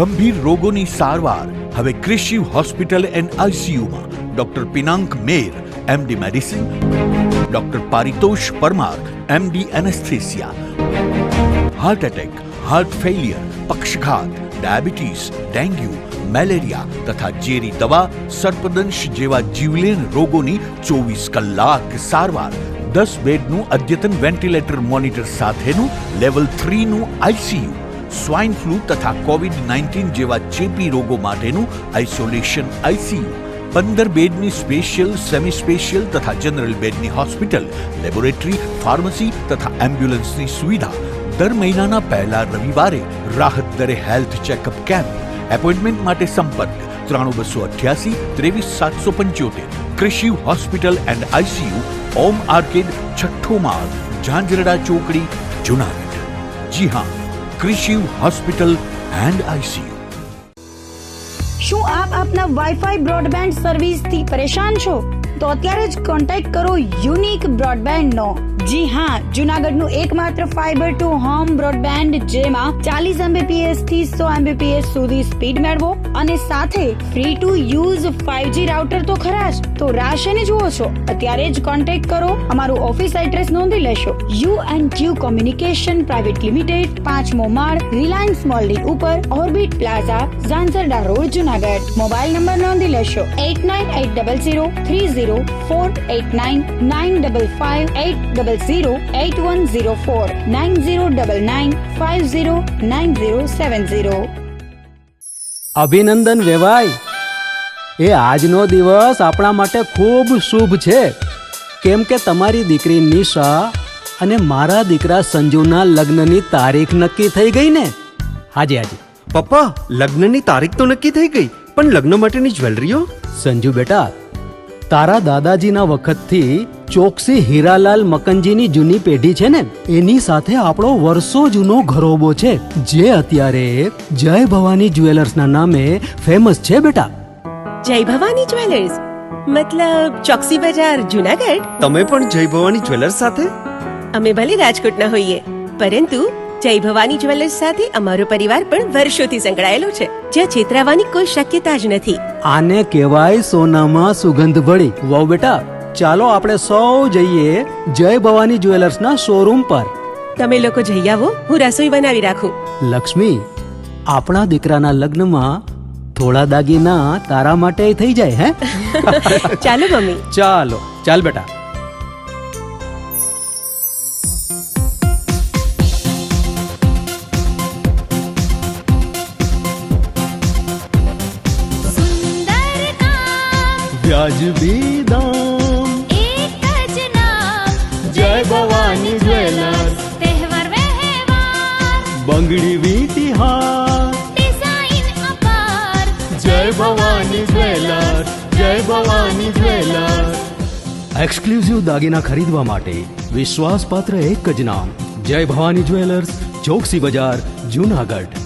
ગંભીર રોગોની સારવાર હવે ક્રિશિવ હોસ્પિટલ એન્ડ આઈસીયુમાં doctor Pinank Mer, MD medicine, doctor Paritosh Parmar, MD anaesthesia, heart attack, heart failure, પક્ષઘાત, ડાયાબિટીસ, ડેન્ગ્યુ, મેલેરિયા તથા ઝેરી દવા, સર્પદંશ જેવા જીવલેણ રોગોની 24 કલાક સારવાર, 10 બેડનું અદ્યતન વેન્ટિલેટર મોનિટર સાથેનું લેવલ 3નું આઈસીયુ, સ્વાઇન ફ્લૂ તથા કોવિડ-19 જેવા ચેપી રોગો માટેનું આઇસોલેશન આઈસીયુ, 15 બેડની સ્પેશિયલ, સેમી સ્પેશિયલ તથા જનરલ બેડની હોસ્પિટલ, લેબોરેટરી, ફાર્મસી તથા એમ્બ્યુલન્સની સુવિધા, દર મહિનાના પહેલા રવિવારે રાહત દરે હેલ્થ ચેકઅપ કેમ્પ. એપોઇન્ટમેન્ટ માટે સંપર્ક 9288 23775. Krishiv hospital and ICU, Om arcade, છઠ્ઠો માળ, ઝાંઝરડા ચોકડી, જુનાગઢ. જી હા, ક્રિશિવ હોસ્પિટલ એન્ડ આઈસીયુ. શું આપ આપના વાઈફાઈ બ્રોડબેન્ડ સર્વિસ થી પરેશાન છો? તો અત્યારે જ કોન્ટેક્ટ કરો યુનિક બ્રોડબેન્ડ નો. જી હા, જુનાગઢનું એકમાત્ર ફાઈબર ટુ હોમ બ્રોડબેન્ડ, જેમાં 40 Mbps થી 100 Mbps સુધી સ્પીડ મેળવો અને સાથે free to use 5G router તો ખરા જ. તો રાહ શેની જુઓ છો? અત્યારે જ કોન્ટેક્ટ કરો. અમારું ઓફિસ એડ્રેસ નોંધી લેશો. U&Q કોમ્યુનિકેશન પ્રાઇવેટ લિમિટેડ, 5મો માળ, રિલાયન્સ મોલની ઉપર, orbit plaza, Zanzarda road, Junagadh. Mobile number નોંધી લેશો 8980030489 955 9099509070. અભિનંદન વેવાય. એ આજનો દિવસ આપણા માટે ખૂબ શુભ છે, કેમ કે તમારી દીકરી નિશા અને મારા દીકરા સંજુના લગ્નની તારીખ નક્કી થઈ ગઈ ને. હાજી. પપ્પા, લગ્નની તારીખ તો નક્કી થઈ ગઈ, પણ લગ્ન માટેની જ્વેલરીઓ? સંજુ બેટા, તારા દાદાજીના વખતથી ચોકસી હીરાલાલ મકનજીની જૂની પેઢી છે ને, એની સાથે આપણો વર્ષો જૂનો ઘરોબો છે, જે અત્યારે જય ભવાની જ્વેલર્સના નામે ફેમસ છે બેટા. જય ભવાની જ્વેલર્સ મતલબ ચોકસી બજાર, જુનાગઢ? તમે પણ જય ભવાની જ્વેલર્સ સાથે? અમે ભલે રાજકોટના હોઈએ, પરંતુ જય ભવાની જ્વેલર્સ સાથે અમારો પરિવાર પણ વર્ષોથી સંકળાયેલો છે, જ્યાં છેતરાવાની કોઈ શક્યતા જ નથી. આને કહેવાય સોનામાં સુગંધ ભળી. વાવ બેટા, ચાલો આપણે સૌ જઈએ જય ભવાની જ્વેલર્સના શોરૂમ પર. તમે લોકો જઈ આવો, હું રસોઈ બનાવી રાખું. લક્ષ્મી, આપણા દીકરાના લગ્નમાં થોડા દાગીના તારા માટે થઈ જાય. હે ચાલો મમ્મી. ચાલ બેટા. વ્યાજબી દામ, એક જ નામ, જય ભવાની જ્વેલર્સ. તહેવાર વ્યવહાર, બંગડી વીટી હાર, ડિઝાઇન અપાર, જય ભવાની જ્વેલર્સ, જય ભવાની જ્વેલર્સ. એક્સક્લુઝિવ દાગીના ખરીદવા માટે વિશ્વાસપાત્ર એક જ નામ, જય ભવાની જ્વેલર્સ, ચોકસી બજાર, જુનાગઢ.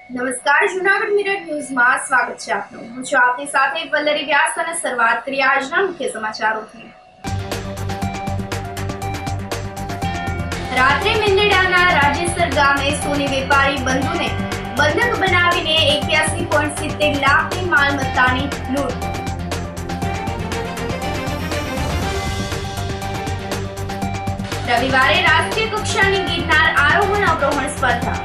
નમસ્કાર, જુનાગઢ મિરર ન્યૂઝમાં સ્વાગત છે આપનું. હું છું આપની સાથે વલ્લરી વ્યાસ અને શરૂઆત કરીએ આજના મુખ્ય સમાચારોથી. રાત્રે મેંદરડાના રાજેસર ગામે સોની વેપારી બંધુને બંધક બનાવીને 81.70 લાખની માલમત્તાની લૂંટ. રવિવારે રાષ્ટ્રીય કક્ષાની ગિરનાર આરોહણ અવરોહણ સ્પર્ધા.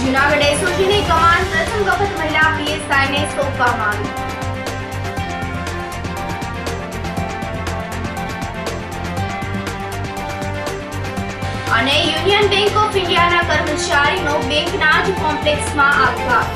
જુનાગઢ એસઓજીની કમાન પ્રથમ વખત મહિલા પીએસઆઈને સોંપવામાં આવી. અને યુનિયન બેંક ઓફ ઇન્ડિયાના કર્મચારીનો બેંકના જ કોમ્પ્લેક્સમાં આપઘાત.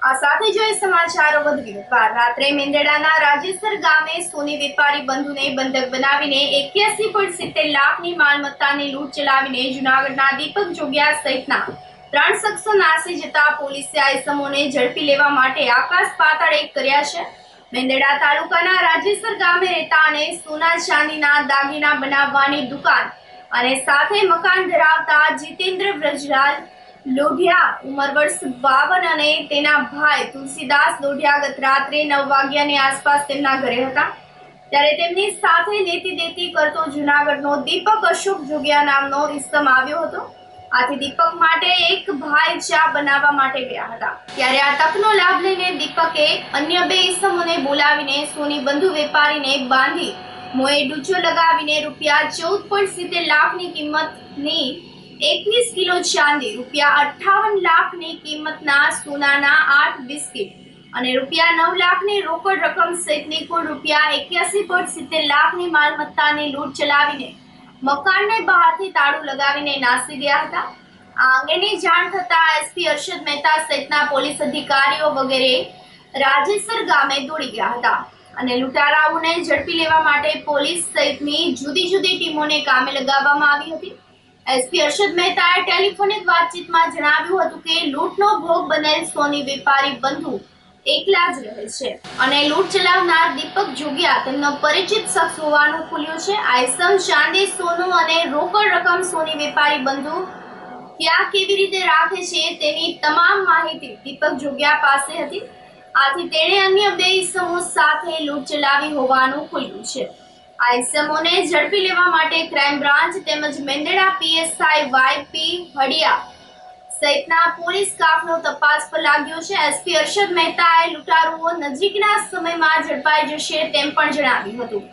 આ સાથે જોઈએ સમાચારો વધુ વિગતવાર. રાત્રે મેંદરડાના રાજેસર ગામે સોની વેપારી બંધુને બંધક બનાવીને 81.70 લાખની માલમત્તાની લૂંટ ચલાવીને જૂનાગઢના દીપક જોગિયા સહિતના 3 શખ્સો નાસી જતા પોલીસે આ ઇસમોને ઝડપી લેવા માટે આકાશ પાતાળ એક કર્યા છે. મેંદરડા તાલુકાના રાજેસર ગામે રહેતા અને સોના ચાંદીના દાગીના બનાવવાની દુકાન અને સાથે મકાન ધરાવતા જીતેન્દ્ર વ્રજરાલ લોઢિયા ઉંમર વર્ષ 52 અને તેના ભાઈ તુલસીદાસ લોઢિયા ગત રાત્રે 9 વાગ્યાની આસપાસ તેમના ઘરે હતા. ત્યારે તેમની સાથે લેતી દેતી કરતો જૂનાગઢનો દીપક અશોક જોગિયા નામનો ઇસમ આવ્યો હતો. આથી દીપક માટે એક ભાઈ ચા બનાવવા માટે ગયા હતા. ત્યારે આ તકનો લાભ લઈને દીપકે અન્ય 2 ઇસમોને બોલાવીને સોની બંધુ વેપારીને બાંધી મોએ ડૂચો લગાવીને રૂપિયા 14.70 લાખની કિંમતની 21 કિલો ચાંદી, રૂપિયા 58 લાખની કિંમતના સોનાના 8 બિસ્કિટ અને રૂપિયા 9 લાખની રોકડ રકમ સહિતની કુલ રૂપિયા 81.70 લાખની માલમત્તાની લૂંટ ચલાવીને મકાનને બહારથી તાળું લગાવીને નાસી ગયા હતા. આ અંગેની જાણ થતાં એસપી અરશદ મહેતા સહિતના પોલીસ અધિકારીઓ વગેરે રાજેસર ગામે દોડી ગયા હતા અને લૂંટારાઓને ઝડપી લેવા માટે પોલીસ સહિતની જુદી જુદી ટીમોને કામે લગાવવામાં આવી હતી. એસપી અરશદ મહેતાએ ટેલિફોનિક વાતચીતમાં જણાવ્યું હતું કે લૂંટનો ભોગ બનેલ સોની વેપારી બંધુ એકલા જ રહે છે અને લૂંટ ચલાવનાર દીપક જોગિયા તેમનો પરિચિત શખ્સ હોવાનું ખુલ્યું છે. આ ઇસમ ચાંદી, સોનું અને રોકડ રકમ સોની વેપારી બંધુ ક્યાં કેવી રીતે રાખે છે તેની તમામ માહિતી દીપક જોગિયા પાસે હતી. આથી તેણે અન્ય 2 ઇસમો સાથે લૂંટ ચલાવી હોવાનું ખુલ્યું છે. આ ઇસમોને ઝડપી લેવા માટે ક્રાઇમ બ્રાન્ચ તેમજ મેંદરડા પીએસઆઈ વાયપી હડિયા સહિતના પોલીસ કાફલો તપાસ પર લાગ્યો છે. એસપી અરશદ મહેતાએ લૂંટારુઓ નજીકના સમયમાં ઝડપાઈ જશે તેમ પણ જણાવ્યું હતું.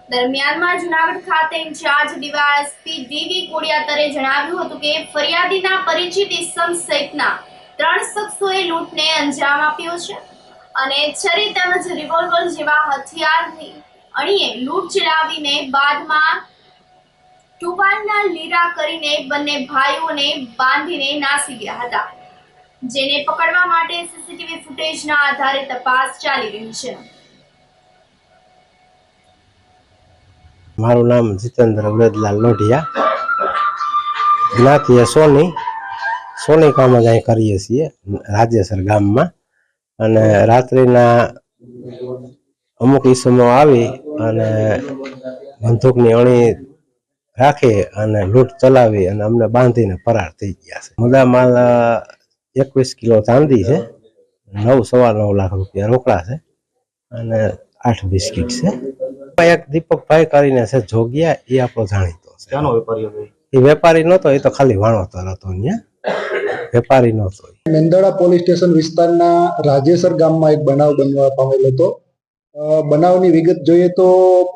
દરમિયાનમાં જૂનાગઢ ખાતે ઇન્ચાર્જ ડીવાયએસપી ડીવી કોડિયાતરે જણાવ્યું હતું કે ફરિયાદીના પરિચિત ઇસમ સહિતના 3 શખ્સોએ લૂંટને અંજામ આપ્યો છે અને છરી તેમજ રિવોલ્વર જેવા હથિયારની અણીએ લૂંટ ચલાવીને બાદમાં ટુવાલના લીરા કરીને બંને ભાઈઓને બાંધીને નાસી ગયા હતા. જેને પકડવા માટે સીસીટીવી ફૂટેજના આધારે તપાસ ચાલી રહી છે. મારું નામ જીતેન્દ્ર વ્રજલાલ લોઢિયા, જ્ઞાતિએ સોની કામ જ અહીં કરીએ છીએ રાજેસર ગામમાં. અને રાત્રિના અમુક ઈસમો આવી અને બંદૂકની અણી રાખી અને લૂંટ ચલાવી અને અમને બાંધીને ફરાર થઈ ગયા છે. મુદ્દા માલ 21 કિલો ચાંદી છે, 9.9 લાખ રૂપિયા રોકડા છે અને 8 બિસ્કિટ છે. એક દીપકભાઈ કરીને છે જોગિયા, એ આપણો જાણીતો છે. એ વેપારી નહોતો, એ તો ખાલી વાણોતર હતો. ત્યાં વેપારી નહોતો. મેંદરડા પોલીસ સ્ટેશન વિસ્તારના રાજેસર ગામમાં એક બનાવ બનવા પામેલ હતો. બનાવની વિગત જોઈએ તો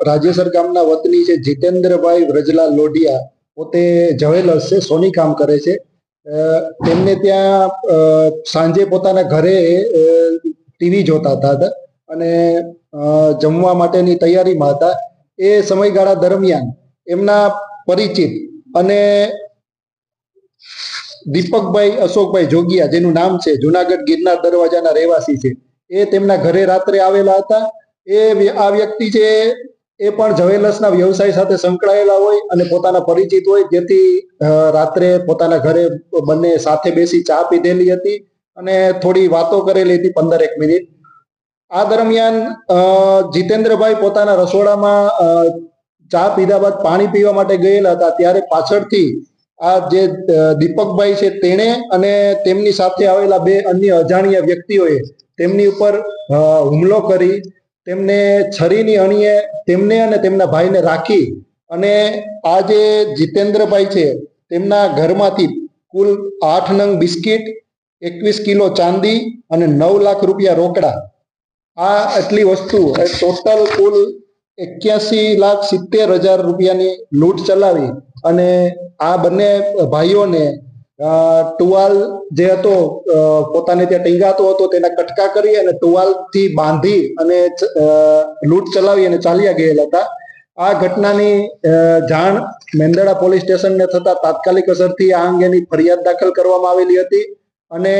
રાજેસર ગામના વતની છે જીતેન્દ્રભાઈ વ્રજલાલ લોઢિયા, પોતે જ્વેલર્સ છે, સોની કામ કરે છે. તેમને ત્યાં સાંજે પોતાના ઘરે ટીવી જોતા હતા અને જમવા માટેની તૈયારીમાં હતા. એ સમયગાળા દરમિયાન એમના પરિચિત અને દીપકભાઈ અશોકભાઈ જોગિયા, જેનું નામ છે, જુનાગઢ ગિરનાર દરવાજાના રહેવાસી છે, એ તેમના ઘરે રાત્રે આવેલા હતા. આ વ્યક્તિ છે એ પણ જ્વેલર્સના વ્યવસાય સાથે સંકળાયેલા હોય અને પોતાના પરિચિત હોય, જેથી રાત્રે પોતાના ઘરે બંને સાથે બેસી ચા પીધેલી હતી અને થોડી વાતો કરેલી હતી 15-1 મિનિટ. આ દરમિયાન જીતેન્દ્રભાઈ પોતાના રસોડામાં ચા પીધા બાદ પાણી પીવા માટે ગયેલા હતા. ત્યારે પાછળથી આ જે દીપકભાઈ છે તેણે અને તેમની સાથે આવેલા 2 અન્ય અજાણ્યા વ્યક્તિઓએ તેમની ઉપર હુમલો કરી તેમને છરીની અણીએ તેમને અને તેમના ભાઈને રાખી અને આ જે જીતેન્દ્રભાઈ છે તેમના ઘરમાંથી કુલ 8 નંગ બિસ્કિટ, 21 કિલો ચાંદી અને 9 લાખ રૂપિયા રોકડા, આ આટલી વસ્તુ ટોટલ કુલ 81,70,000 રૂપિયાની લૂંટ ચલાવી અને આ બંને ભાઈઓને ટુવાલ જે હતો પોતાને ત્યાં ટીંગાતો હતો તેના કટકા કરી અને ટુવાલથી બાંધી અને લૂંટ ચલાવી અને ચાલ્યા ગયેલા હતા. આ ઘટનાની જાણ મેંદરડા પોલીસ સ્ટેશનને થતા તાત્કાલિક અસરથી આ અંગેની ફરિયાદ દાખલ કરવામાં આવેલી હતી અને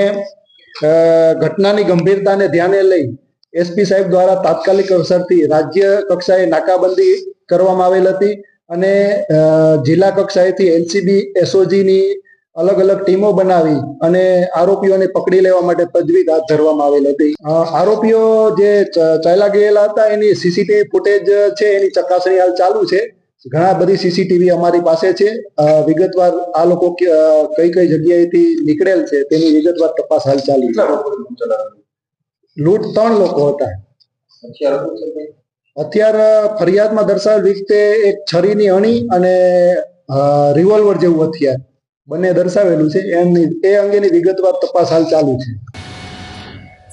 ઘટનાની ગંભીરતાને ધ્યાને લઈ એસપી સાહેબ દ્વારા તાત્કાલિક અસરથી રાજ્ય કક્ષાએ નાકાબંધી કરવામાં આવેલ હતી અને જિલ્લા કક્ષાએથી એલસીબી એસઓજીની અલગ અલગ ટીમો બનાવી અને આરોપીઓને પકડી લેવા માટે તજવીજ હાથ ધરવામાં આવેલ હતી. આરોપીઓ જે ચાલ્યા ગયેલા હતા એની સીસીટીવી ફૂટેજ છે એની ચકાસણી હાલ ચાલુ છે. ઘણા બધી સીસીટીવી અમારી પાસે છે. વિગતવાર આ લોકો કઈ કઈ જગ્યાએથી નીકળેલ છે તેની વિગતવાર તપાસ હાલ ચાલુ છે. લૂંટ 3 લોકો હતા. હથિયાર ફરિયાદમાં દર્શાવેલ રીતે એક છરીની અણી અને રિવોલ્વર જેવું હથિયાર બંને દર્શાવેલું છે. એ અંગેની વિગતવાર તપાસ હાલ ચાલુ છે.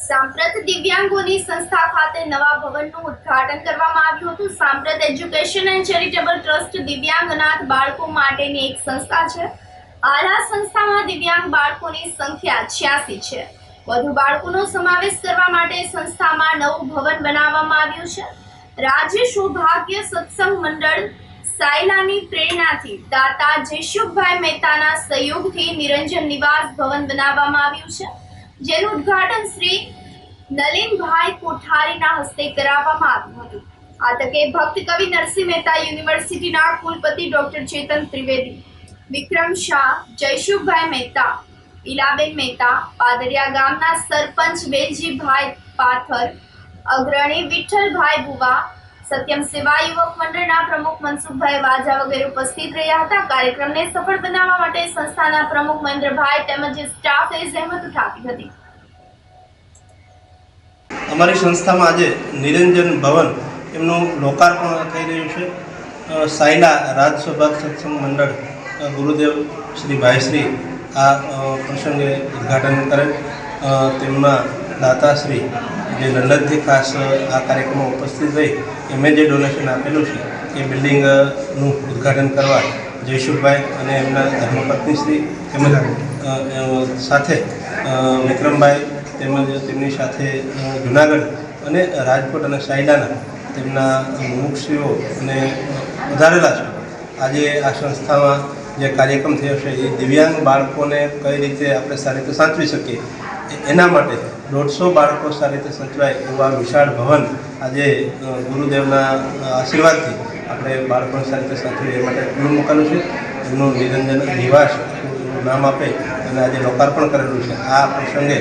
સાંપ્રત દિવ્યાંગોની સંસ્થા ખાતે નવા ભવનનું ઉદ્ઘાટન કરવામાં આવ્યું હતું. સાંપ્રત એજ્યુકેશન એન્ડ ચેરિટેબલ ટ્રસ્ટ દિવ્યાંગ અનાથ બાળકો માટેની એક સંસ્થા છે. હાલ આ સંસ્થામાં દિવ્યાંગ બાળકોની સંખ્યા 86 છે. વધુ બાળકોનો સમાવેશ કરવા માટે સંસ્થામાં નવું ભવન બનાવવામાં આવ્યું છે. રાજ્ય સૌભાગ્ય સત્સંગ મંડળ સાયલાની પ્રેરણાથી દાતા જયશુખભાઈ મહેતાના સહયોગથી નિરંજન નિવાસ ભવન બનાવવામાં આવ્યું છે, જેનું ઉદ્ઘાટન શ્રી નલિનભાઈ કોઠારીના હસ્તે કરાવવામાં આવ્યું હતું. આ તકે ભક્ત કવિ નરસિંહ મહેતા યુનિવર્સિટીના કુલપતિ ડોક્ટર ચેતન ત્રિવેદી, વિક્રમ શાહ, જયશુખભાઈ મહેતા, ઈલાબેન મહેતા, પાદરિયા ગામના સરપંચ વેલજીભાઈ પાથર, અગ્રણી વિઠ્ઠલભાઈ બુવા, સત્યમ સેવા યુવક મંડળના પ્રમુખ મનસુખભાઈ વાજા વગેરે ઉપસ્થિત રહ્યા હતા. કાર્યક્રમને સફળ બનાવવા માટે સંસ્થાના પ્રમુખ મહેન્દ્રભાઈ તેમજ સ્ટાફે જહેમત ઉઠાવી હતી. અમારી સંસ્થામાં આજે નિરંજન ભવન એમનું લોકાર્પણ થઈ રહ્યું છે. સાયલા રાજ સૌભાગ્ય સત્સંગ મંડળ ગુરુદેવ શ્રી ભાઈશ્રી આ પ્રસંગે ઉદ્ઘાટન કરેલ. તેમના દાતાશ્રી જે લંડનથી ખાસ આ કાર્યક્રમમાં ઉપસ્થિત રહી એમણે જે ડોનેશન આપેલું છે એ બિલ્ડિંગનું ઉદ્ઘાટન કરવા જયશુખભાઈ અને એમના ધર્મપત્નીશ્રી તેમજ સાથે વિક્રમભાઈ તેમજ તેમની સાથે જુનાગઢ અને રાજકોટ અને સાયલાના તેમના મુખશ્રીઓ અને વધારેલા છે. આજે આ સંસ્થામાં જે કાર્યક્રમ થયો છે એ દિવ્યાંગ બાળકોને કઈ રીતે આપણે સારી રીતે સાચવી શકીએ એના માટે 150 બાળકો સારી રીતે સચવાય એવા વિશાળ ભવન આજે ગુરુદેવના આશીર્વાદથી આપણે બાળકોને સારી રીતે સાચવીએ એ માટે ખુલ્લું મૂકેલું છે. એમનું નિરંજન નિવાસ નામ આપે અને આજે લોકાર્પણ કરેલું છે. આ પ્રસંગે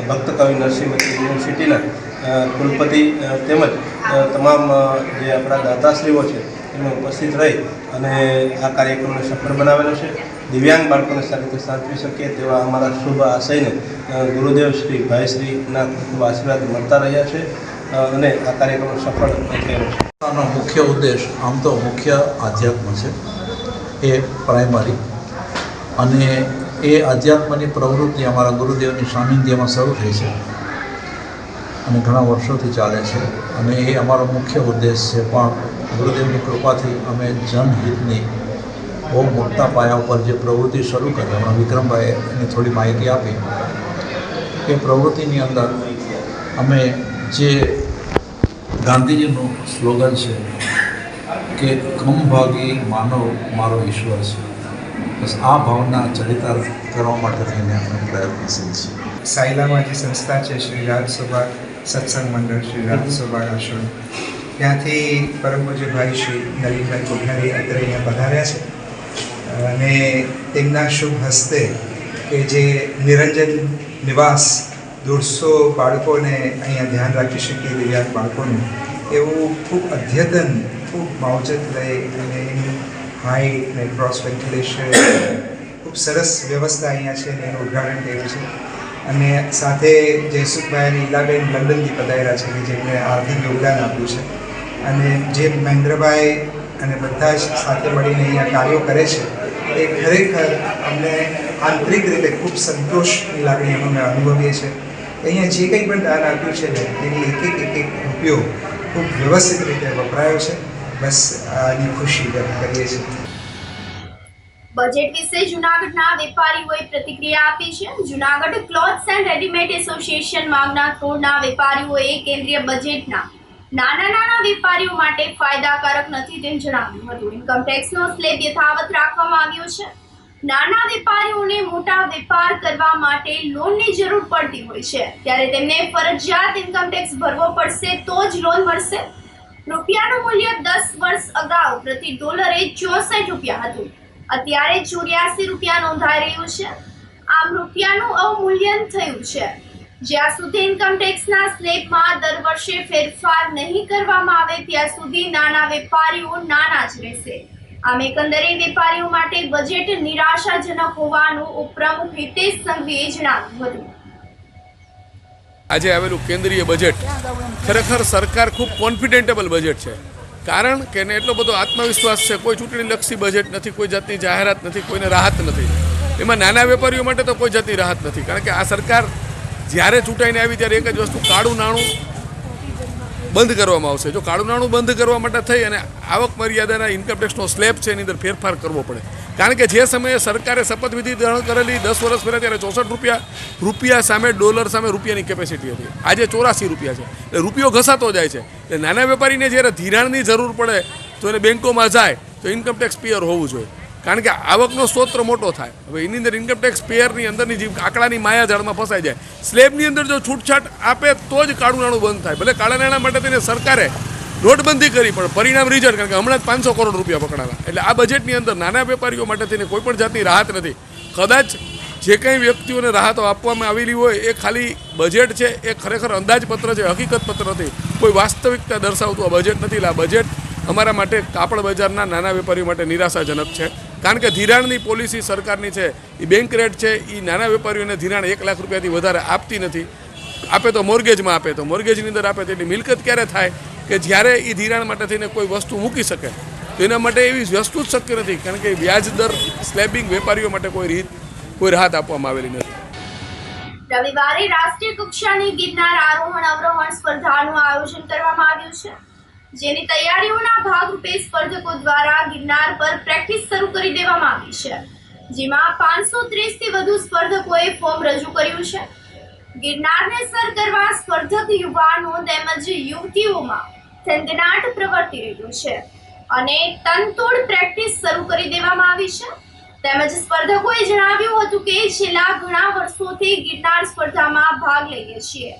ભક્ત કવિ નરસિંહ મહેતા યુનિવર્સિટીના કુલપતિ તેમજ તમામ જે આપણા દાતાશ્રીઓ છે એમને ઉપસ્થિત રહી અને આ કાર્યક્રમને સફળ બનાવેલો છે. દિવ્યાંગ બાળકોને સારી રીતે સાચવી શકીએ તેવા અમારા શુભ આશયને ગુરુદેવ શ્રી ભાઈશ્રીના ખૂબ આશીર્વાદ મળતા રહ્યા છે અને આ કાર્યક્રમ સફળ થયેલો છે. આનો મુખ્ય ઉદ્દેશ આમ તો મુખ્ય આધ્યાત્મ છે, એ પ્રાઇમરી, અને એ આધ્યાત્મની પ્રવૃત્તિ અમારા ગુરુદેવની સાનિધ્યમાં શરૂ થઈ છે અને ઘણા વર્ષોથી ચાલે છે અને એ અમારો મુખ્ય ઉદ્દેશ છે. પણ ગુરુદેવની કૃપાથી અમે જનહિતની બહુ મોટા પાયા ઉપર જે પ્રવૃત્તિ શરૂ કરી, હમણાં વિક્રમભાઈએ એની થોડી માહિતી આપી, એ પ્રવૃત્તિની અંદર અમે જે ગાંધીજીનું સ્લોગન છે કે કમભાગી માનવ મારો ઈશ્વર છે, બસ આ ભાવના ચરિતાર્થ કરવા માટે થઈને આપણે પ્રયત્નશીલ છીએ. સાયલામાં જે સંસ્થા છે શ્રી રાજ સૌભાગ સત્સંગ મંડળ, શ્રી રાજ સૌભાગ આશ્રમ, ત્યાંથી પરમ પૂજ્ય ભાઈ શ્રી નલિનભાઈ કોઠારી અત્યારે અહીંયા પધાર્યા છે અને તેમના શુભ હસ્તે કે જે નિરંજન નિવાસ 150 બાળકોને અહીંયા ધ્યાન રાખી શકીએ, દિવ્યાંગ બાળકોનું, એવું ખૂબ અદ્યતન, ખૂબ માવજત લઈ અને એનું હાઇટ અને ક્રોસ વેન્ટિલેશન ખૂબ સરસ વ્યવસ્થા અહીંયા છે અને એનું ઉદ્ઘાટન કર્યું છે. અને સાથે જયસુખભાઈ અને ઈલાબેન લંડનથી પધાર્યા છે કે જેમણે આર્થિક યોગદાન આપ્યું છે. અને જે મહેન્દ્રભાઈ અને બધા જ સાથે મળીને અહીંયા કાર્યો કરે છે એ ખરેખર અમને આંતરિક રીતે ખૂબ સંતોષની લાગણી અમે અનુભવીએ છીએ. અહીંયા જે કંઈ પણ દાન આપ્યું છે ને તેની એક રૂપિયો ખૂબ વ્યવસ્થિત રીતે વપરાયો છે. બસ આની ખુશી વ્યક્ત કરીએ છીએ. બજેટ વિશે જૂનાગઢના વેપારીઓએ પ્રતિક્રિયા આપી છે. Junagadh clothes and readymade association માંગના થોડના વેપારીઓએ કેન્દ્રીય બજેટના નાના વેપારીઓ માટે ફાયદાકારક નથી તેમ જણાવ્યું હતું. ઇન્કમટેક્સનો સ્લેબ યથાવત રાખવામાં આવ્યો છે. નાના વેપારીઓને મોટા વેપાર કરવા માટે લોનની જરૂર પડતી હોય છે, ત્યારે તેમને ફરજિયાત ઇન્કમટેક્સ ભરવો પડશે તો જ લોન મળશે. રૂપિયાનું મૂલ્ય 10 વર્ષ અગાઉ પ્રતિ ડોલરે 64 રૂપિયા હતું. અત્યારે 84 રૂપિયા નોંધાઈ રહ્યું છે. આમ રૂપિયાનું અવમૂલ્યન થયું છે. જ્યાં સુધી ઇન્કમટેક્સના સ્લેબમાં દર વર્ષે ફેરફાર નહીં કરવામાં આવે ત્યાં સુધી નાના વેપારીઓ નાના જ રહેશે. આમ એકંદરે વેપારીઓ માટે બજેટ નિરાશાજનક હોવાનું ઉપપ્રમુખ હિતેશ સંઘવીએ જણાવ્યું હતું. આજે આવેલું કેન્દ્રીય બજેટ ખરેખર સરકાર ખૂબ કોન્ફિડેન્ટેબલ બજેટ છે. કારણ કે એને એટલો બધો આત્મવિશ્વાસ છે. કોઈ ચૂંટણીલક્ષી બજેટ નથી, કોઈ જાતની જાહેરાત નથી, કોઈને રાહત નથી. એમાં નાના વેપારીઓ માટે તો કોઈ જાતની રાહત નથી. કારણ કે આ સરકાર જ્યારે ચૂંટાઈને આવી ત્યારે એક જ વસ્તુ, કાળું નાણું બંધ કરવામાં આવશે. જો કાળું નાણું બંધ કરવા માટે થઈ અને આવક મર્યાદાના ઇન્કમટેક્સનો સ્લેબ છે એની અંદર ફેરફાર કરવો પડે. કારણ કે જે સમયે સરકારે શપથવિધિ ગ્રહણ કરેલી 10 વર્ષ પહેલાં ત્યારે 64 રૂપિયા સામે ડોલર સામે રૂપિયાની કેપેસિટી હતી. આજે 84 રૂપિયા છે. એટલે રૂપિયો ઘસાતો જાય છે. એટલે નાના વેપારીને જ્યારે ધિરાણની જરૂર પડે તો એને બેંકોમાં જાય તો ઇન્કમટેક્સ પેયર હોવું જોઈએ. કારણ કે આવકનો સ્ત્રોત મોટો થાય. હવે એની અંદર ઇન્કમટેક્સ પેયરની અંદરની જે આંકડાની માયાજાળમાં ફસાઈ જાય. સ્લેબની અંદર જો છૂટછાટ આપે તો જ કાળું નાણું બંધ થાય. ભલે કાળા નાણાં માટે તેને સરકારે નોટબંધી કરી, પણ પરિણામ રિઝલ્ટ, કારણ કે હમણાં જ 500 કરોડ રૂપિયા પકડાયા. એટલે આ બજેટની અંદર નાના વેપારીઓ માટે તેને કોઈ પણ જાતની રાહત નથી. કદાચ જે કંઈ વ્યક્તિઓને રાહતો આપવામાં આવેલી હોય એ ખાલી બજેટ છે, એ ખરેખર અંદાજપત્ર છે, હકીકત પત્ર નથી. કોઈ વાસ્તવિકતા દર્શાવતું આ બજેટ નથી. એટલે આ બજેટ અમારા માટે કાપડ બજારના નાના વેપારીઓ માટે નિરાશાજનક છે. કારણ કે ધિરાણની પોલિસી સરકારની છે, એ બેંક રેટ છે, એ નાના વેપારીઓને ધિરાણ 1 લાખ રૂપિયાથી વધારે આપતી નથી. આપે તો મોર્ગેજમાં આપે, તો મોર્ગેજની અંદર આપે તો એની મિલકત ક્યારે થાય કે જ્યારે એ ધિરાણ માટે થઈને કોઈ વસ્તુ મૂકી શકે. તો એના માટે એવી વસ્તુ જ શક્ય નથી. કારણ કે વ્યાજ દર સ્લેબિંગ વેપારીઓ માટે કોઈ રાહત આપવામાં આવેલી નથી. રવિવારે રાષ્ટ્રીય કક્ષાની ગિરનાર આરોહણ અવરોહણ સ્પર્ધાનું આયોજન કરવામાં આવ્યું છે, જેની તૈયારીઓના ભાગરૂપે સ્પર્ધકો દ્વારા ગિરનાર પર પ્રેક્ટિસ શરૂ કરી દેવામાં આવી છે. જેમાં 530 થી વધુ સ્પર્ધકોએ ફોર્મ રજૂ કર્યું છે. ગિરનારને સર કરવા સ્પર્ધક યુવાનો તેમજ યુવતીઓમાં થનગનાટ પ્રવર્તી રહ્યો છે અને તનતોડ પ્રેક્ટિસ શરૂ કરી દેવામાં આવી છે. તેમજ સ્પર્ધકોએ જણાવ્યું હતું કે છેલ્લા ઘણા વર્ષોથી ગિરનાર સ્પર્ધામાં ભાગ લઈએ છીએ.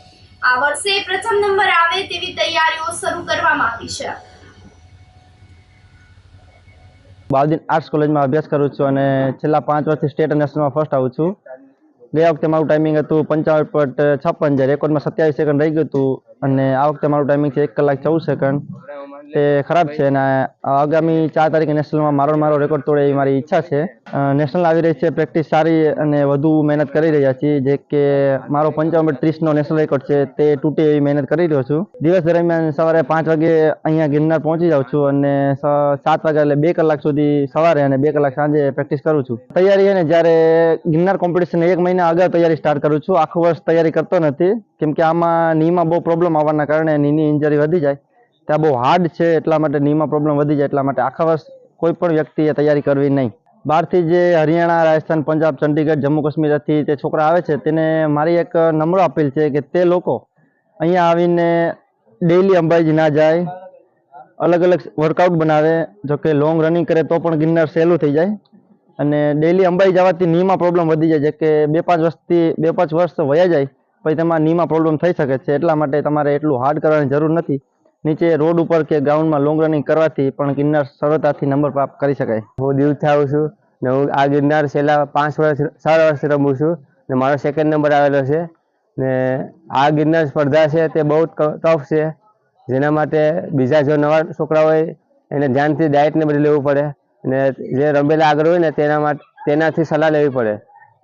આ વર્ષે પ્રથમ નંબર આવે તેવી તૈયારીઓ શરૂ કરવામાં આવી છે. બાઉદીન આર્ટ્સ કોલેજમાં અભ્યાસ કરું છું અને છેલ્લા 5 વર્ષથી સ્ટેટ અને નેશનલમાં ફર્સ્ટ આવું છું. ગયા વખતે મારું ટાઈમિંગ હતું 55.56, જે રેકોર્ડમાં 27 સેકન્ડ રહી ગયું હતું, અને આ વખતે મારું ટાઈમિંગ છે 1 કલાક 14 સેકન્ડ. તે ખરાબ છે અને આગામી 4 તારીખે નેશનલમાં મારો રેકોર્ડ તોડે એવી મારી ઈચ્છા છે. નેશનલ આવી રહી છે, પ્રેક્ટિસ સારી અને વધુ મહેનત કરી રહ્યા છીએ. જે કે મારો 55.30નો નેશનલ રેકોર્ડ છે તે તૂટે એવી મહેનત કરી રહ્યો છું. દિવસ દરમિયાન સવારે 5 વાગે અહીંયા ગિરનાર પહોંચી જાઉં છું અને 7 વાગ્યા એટલે 2 કલાક સુધી સવારે અને 2 કલાક સાંજે પ્રેક્ટિસ કરું છું. તૈયારી અને જ્યારે ગિરનાર કોમ્પિટિશન 1 મહિના અગાઉ તૈયારી સ્ટાર્ટ કરું છું. આખું વર્ષ તૈયારી કરતો નથી, કેમ કે આમાં નીમાં બહુ પ્રોબ્લેમ આવવાના કારણે નીની ઇન્જરી વધી જાય. ત્યાં બહુ હાર્ડ છે, એટલા માટે નીમાં પ્રોબ્લેમ વધી જાય. એટલા માટે આખા વર્ષ કોઈ પણ વ્યક્તિએ તૈયારી કરવી નહીં. બહારથી જે હરિયાણા, રાજસ્થાન, પંજાબ, ચંડીગઢ, જમ્મુ કાશ્મીરથી તે છોકરા આવે છે તેને મારી એક નમ્ર અપીલ છે કે તે લોકો અહીંયા આવીને ડેઈલી અંબાજી ના જાય, અલગ અલગ વર્કઆઉટ બનાવે. જો કે લોંગ રનિંગ કરે તો પણ ગિરનાર સહેલું થઈ જાય. અને ડેઈલી અંબાજી જવાથી નીમાં પ્રોબ્લેમ વધી જાય. જે કે 2-5 વર્ષ વયા જાય પછી તેમાં નીમાં પ્રોબ્લેમ થઈ શકે છે. એટલા માટે તમારે એટલું હાર્ડ કરવાની જરૂર નથી. નીચે રોડ ઉપર કે ગ્રાઉન્ડમાં લોંગ રનિંગ કરવાથી પણ ગિરનાર સરળતાથી નંબર પ્રાપ્ત કરી શકાય. હું દીવથી આવું છું ને હું આ ગિરનાર છેલ્લા 6 વર્ષથી રમું છું ને મારો 2nd નંબર આવેલો છે. ને આ ગિરનાર સ્પર્ધા છે તે બહુ ટફ છે, જેના માટે બીજા જો નવા છોકરા હોય એને ધ્યાનથી ડાયટને બધું લેવું પડે ને જે રમેલા આગળ હોય ને તેનાથી સલાહ લેવી પડે.